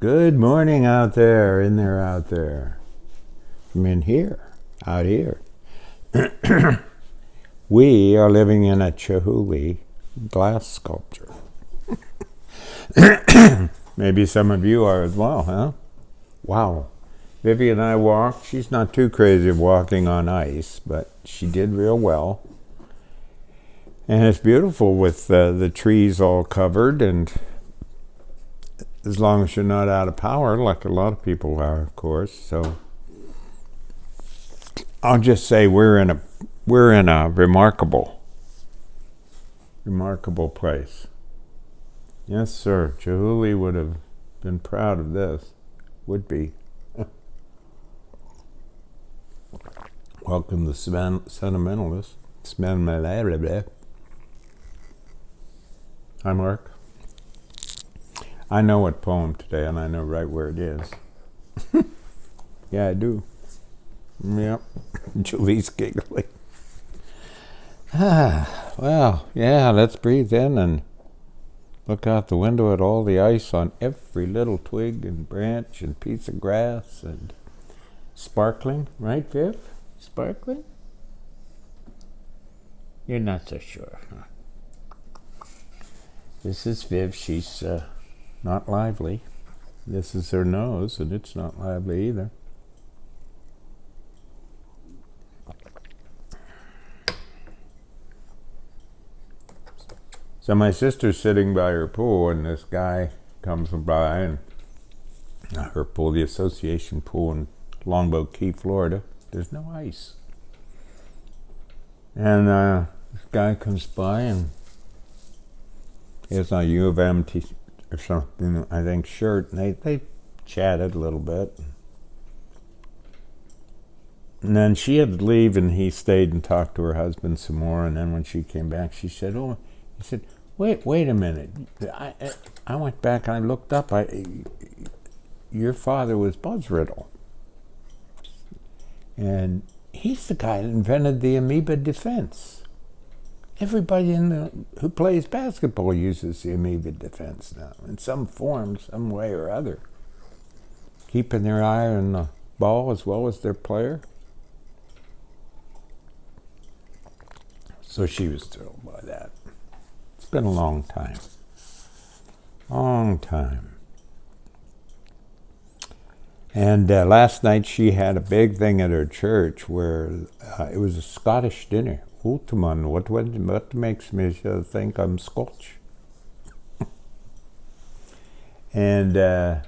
Good morning out there, out there. I'm in here, out here. We are living in a Chihuly glass sculpture. Maybe some of you are as well, huh? Wow. Vivi and I walked. She's not too crazy of walking on ice, but she did real well. And it's beautiful with the trees all covered, and as long as you're not out of power, like a lot of people are, of course. So I'll just say we're in a remarkable place. Yes, sir. Chihuly would have been proud of this. Would be. Welcome, the sentimentalist. Hi, Mark. I know what poem today, and I know right where it is. Yeah, I do. Yep. Julie's giggling. Well, yeah, let's breathe in and look out the window at all the ice on every little twig and branch and piece of grass and sparkling, right, Viv? Sparkling? You're not so sure, huh? This is Viv. She's not lively. This is her nose, and it's not lively either. So my sister's sitting by her pool, and this guy comes by, and her pool, the association pool in Longboat Key, Florida, there's no ice. And this guy comes by, and he has a U of M or something, I think, shirt, and they chatted a little bit. And then she had to leave, and he stayed and talked to her husband some more, and then when she came back, she said, he said, wait a minute. I went back and I looked up. Your father was Buzz Riddle. And he's the guy that invented the amoeba defense. Everybody who plays basketball uses the amoeba defense now, in some form, some way or other. Keeping their eye on the ball as well as their player. So she was thrilled by that. It's been a long time. Long time. And last night she had a big thing at her church where it was a Scottish dinner. Ultiman, what makes me think I'm Scotch? And I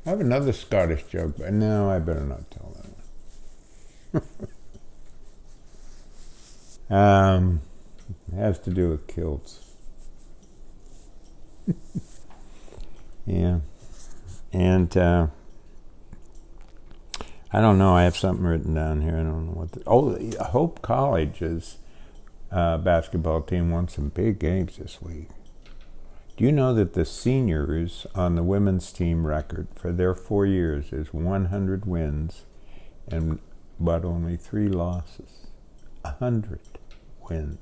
have another Scottish joke, but no, I better not tell that one. It has to do with kilts. Yeah. And I don't know. I have something written down here. I don't know what. Hope College's basketball team won some big games this week. Do you know that the seniors on the women's team record for their 4 years is 100 wins but only 3 losses? 100 wins.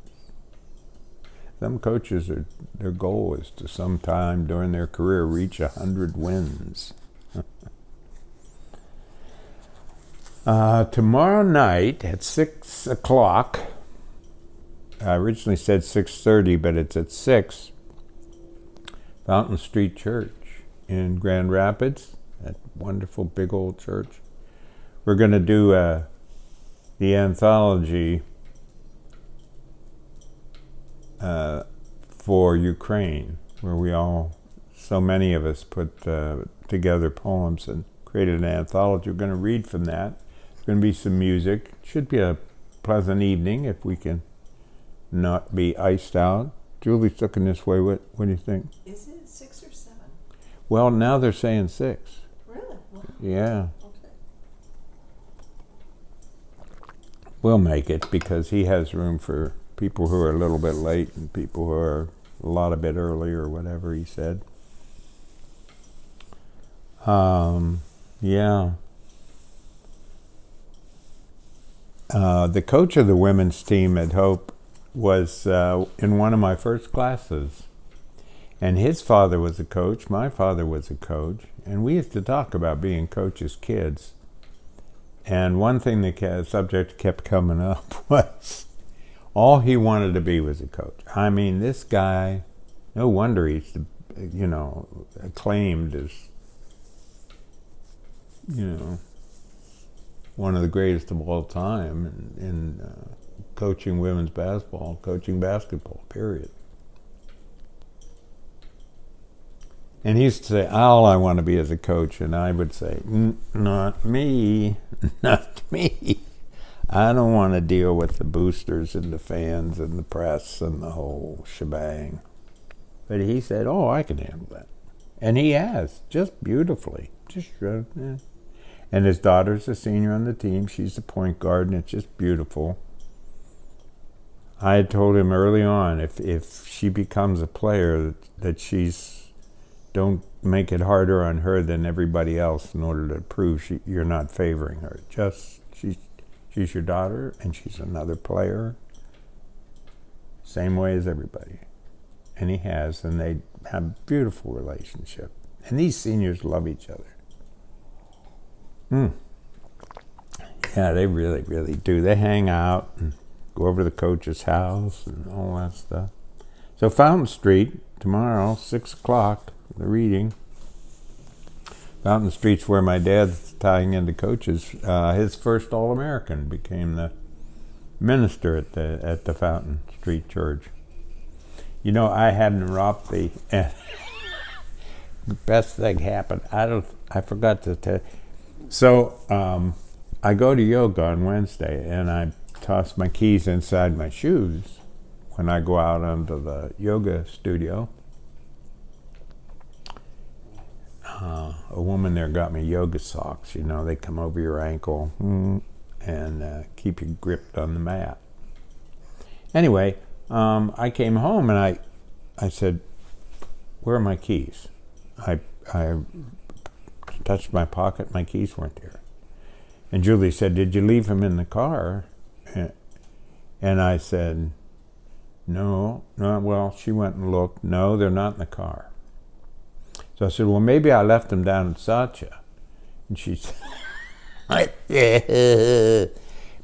Some coaches, their goal is to sometime during their career reach 100 wins. Tomorrow night at 6 o'clock, I originally said 6:30, but it's at 6, Fountain Street Church in Grand Rapids, that wonderful big old church. We're going to do the anthology for Ukraine, where so many of us put together poems and created an anthology. We're going to read from that. There's going to be some music. Should be a pleasant evening if we can not be iced out. Julie's looking this way. What do you think? Is it 6 or 7? Well, now they're saying 6. Really? Wow. Yeah. Okay. We'll make it because he has room for people who are a little bit late and people who are a lot a bit early or whatever he said. Yeah. The coach of the women's team at Hope was in one of my first classes. And his father was a coach, my father was a coach, and we used to talk about being coaches' kids. And one thing the subject kept coming up was all he wanted to be was a coach. I mean, this guy, no wonder he's, acclaimed as, one of the greatest of all time in coaching women's basketball, coaching basketball, period. And he used to say, all I want to be is a coach. And I would say, not me, not me. I don't want to deal with the boosters and the fans and the press and the whole shebang. But he said, I can handle that. And he has, just beautifully. Yeah. And his daughter's a senior on the team. She's a point guard, and it's just beautiful. I had told him early on, if she becomes a player, that don't make it harder on her than everybody else in order to prove you're not favoring her. Just, she's your daughter, and she's another player, same way as everybody. And he has, and they have a beautiful relationship. And these seniors love each other. Yeah, they really, really do. They hang out and go over to the coach's house and all that stuff. So Fountain Street, tomorrow, 6 o'clock, the reading. Fountain Street's where my dad's tying into coaches. His first All-American became the minister at the Fountain Street Church. I had neuropathy, and the best thing happened. I forgot to tell. So I go to yoga on Wednesday, and I toss my keys inside my shoes when I go out onto the yoga studio. A woman there got me yoga socks. They come over your ankle and keep you gripped on the mat. Anyway, I came home and I said, where are my keys? I touched my pocket, my keys weren't there. And Julie said, did you leave them in the car? And I said, no, well, she went and looked. No, they're not in the car. So I said, well, maybe I left them down in Satya. And she said,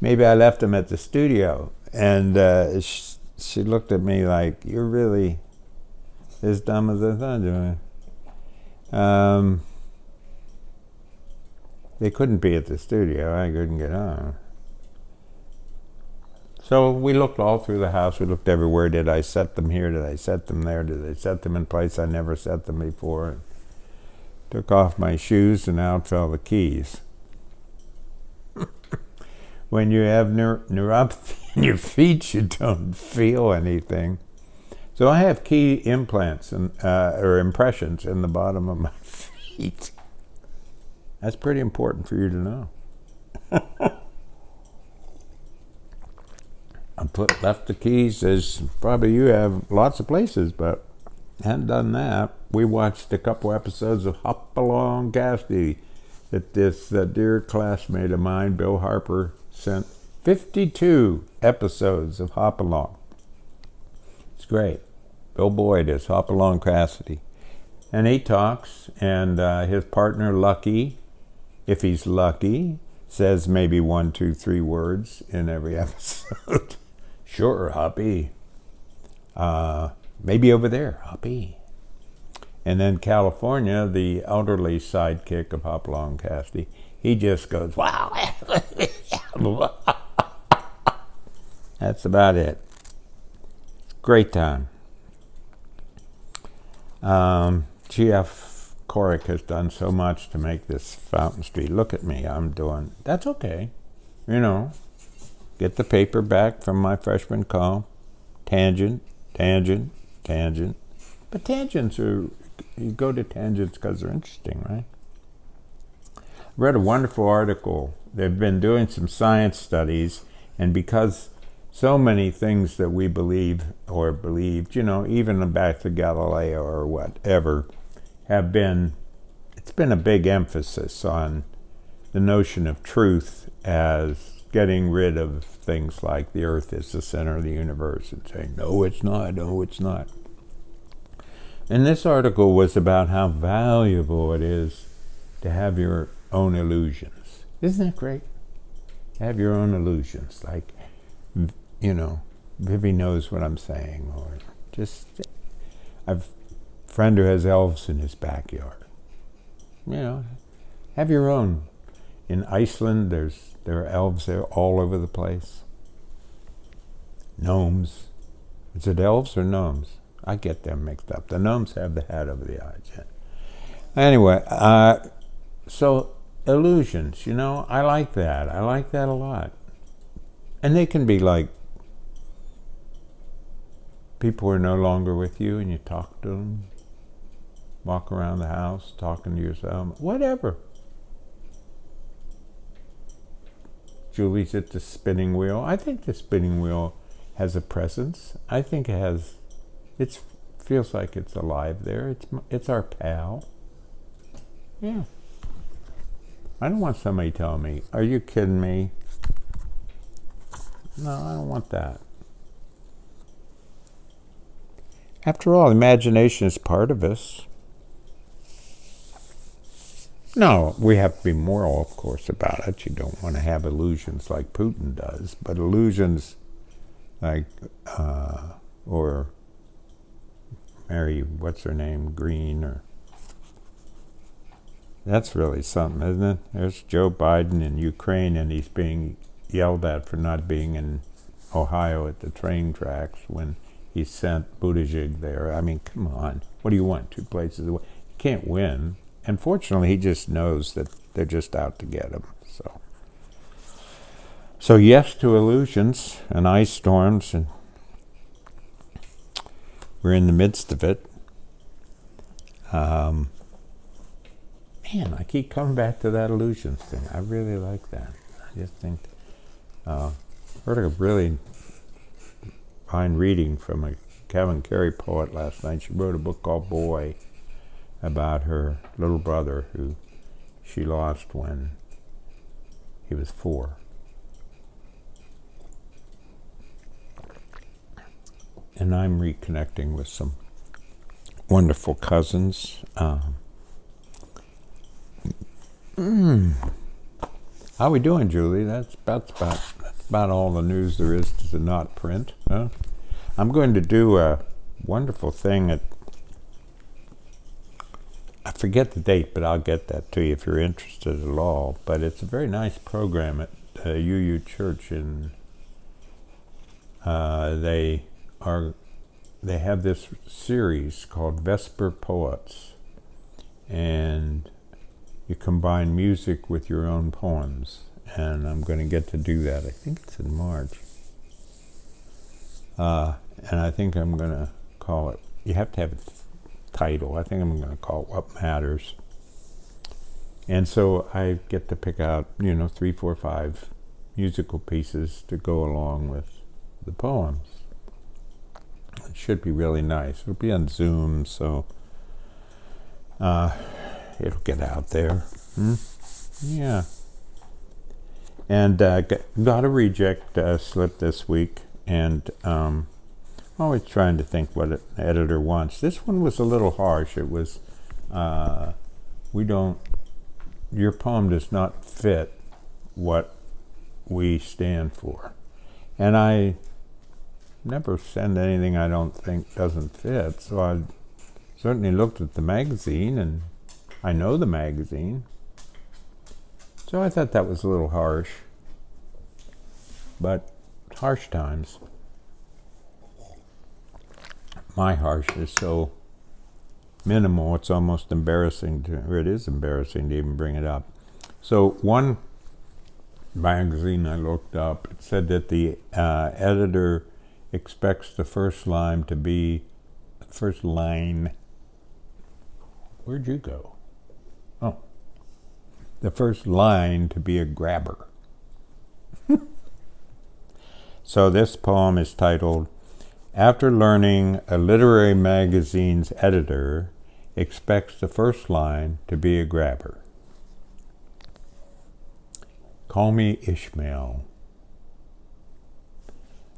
maybe I left them at the studio. And she looked at me like, you're really as dumb as I thought you were. They couldn't be at the studio. I couldn't get on. So we looked all through the house. We looked everywhere. Did I set them here? Did I set them there? Did I set them in place I never set them before? Took off my shoes, and out fell the keys. When you have neuropathy in your feet, you don't feel anything. So I have key implants or impressions in the bottom of my feet. That's pretty important for you to know. Left the keys, as probably you have, lots of places, but hadn't done that. We watched a couple episodes of Hop Along Cassidy that this dear classmate of mine, Bill Harper, sent. 52 episodes of Hop Along. It's great. Bill Boyd is Hop Along Cassidy. And he talks, and his partner, Lucky, if he's lucky, says maybe 1, 2, 3 words in every episode. Sure, Hoppy. Maybe over there, Hoppy. And then California, the elderly sidekick of Hop Along Cassidy, he just goes, wow. That's about it. It's a great time. GF Corick has done so much to make this Fountain Street. Look at me, I'm doing. That's okay. Get the paper back from my freshman comp. Tangent, tangent, tangent. But tangents are, you go to tangents because they're interesting, right? I read a wonderful article. They've been doing some science studies, and because so many things that we believe or believed, even back to Galileo or whatever, it's been a big emphasis on the notion of truth as getting rid of things like the earth is the center of the universe and saying, no, it's not, no, it's not. And this article was about how valuable it is to have your own illusions. Isn't that great? Have your own illusions. Like, Vivi knows what I'm saying. Or just, I've a friend who has elves in his backyard. Have your own. In Iceland, there are elves there all over the place. Gnomes. Is it elves or gnomes? I get them mixed up. The gnomes have the hat over the eyes. Yeah. Anyway, so illusions, I like that. I like that a lot. And they can be like people who are no longer with you and you talk to them, walk around the house talking to yourself, whatever. Julie's at the spinning wheel. I think the spinning wheel has a presence. I think it feels like it's alive there. It's our pal. Yeah. I don't want somebody telling me, are you kidding me? No, I don't want that. After all, imagination is part of us. No, we have to be moral, of course, about it. You don't want to have illusions like Putin does, but illusions like, or Mary, what's her name, Green, or that's really something, isn't it? There's Joe Biden in Ukraine, and he's being yelled at for not being in Ohio at the train tracks when he sent Buttigieg there. I mean, come on. What do you want? 2 places away. You can't win. And fortunately, he just knows that they're just out to get him. So yes to illusions and ice storms, and we're in the midst of it. Man, I keep coming back to that illusions thing. I really like that. I just think, heard a really fine reading from a Kevin Carey poet last night. She wrote a book called Boy, about her little brother who she lost when he was 4. And I'm reconnecting with some wonderful cousins. How we doing, Julie? That's about all the news there is to not print. Huh? I'm going to do a wonderful thing at, I forget the date, but I'll get that to you if you're interested at all. But it's a very nice program at UU Church, and they have this series called Vesper Poets, and you combine music with your own poems. And I'm going to get to do that. I think it's in March, and I think I'm going to call it. You have to have a title. I think I'm going to call it What Matters. And so I get to pick out, 3, 4, 5 musical pieces to go along with the poems. It should be really nice. It'll be on Zoom, so it'll get out there. Yeah. And got a reject slip this week, and always trying to think what an editor wants. This one was a little harsh. It was, your poem does not fit what we stand for. And I never send anything I don't think doesn't fit, so I certainly looked at the magazine, and I know the magazine. So I thought that was a little harsh, but harsh times. My harsh is so minimal, it's almost embarrassing or it is embarrassing to even bring it up. So one magazine I looked up, it said that the editor expects the first line. Where'd you go? Oh. The first line to be a grabber. So this poem is titled, After Learning a Literary Magazine's Editor Expects the First Line to be a Grabber. Call me Ishmael.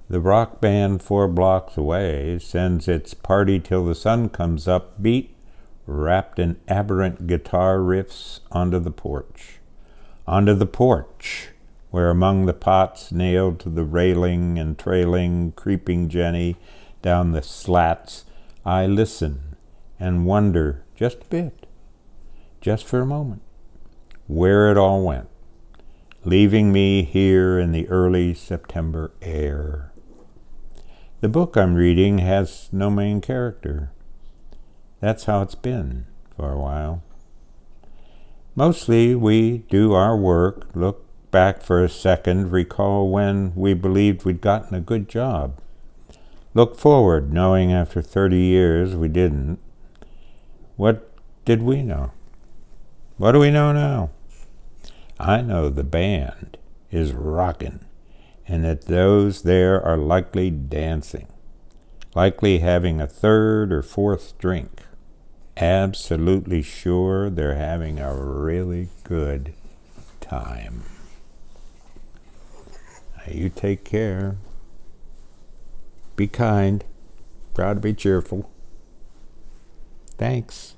The rock band 4 blocks away sends its party till the sun comes up beat, wrapped in aberrant guitar riffs onto the porch. Onto the porch, where among the pots nailed to the railing and trailing, creeping Jenny down the slats, I listen and wonder just a bit, just for a moment, where it all went, leaving me here in the early September air. The book I'm reading has no main character. That's how it's been for a while. Mostly we do our work, look back for a second, recall when we believed we'd gotten a good job. Look forward, knowing after 30 years we didn't. What did we know? What do we know now? I know the band is rockin', and that those there are likely dancing, likely having a third or fourth drink. Absolutely sure they're having a really good time. Now you take care. Be kind. Try to be cheerful. Thanks.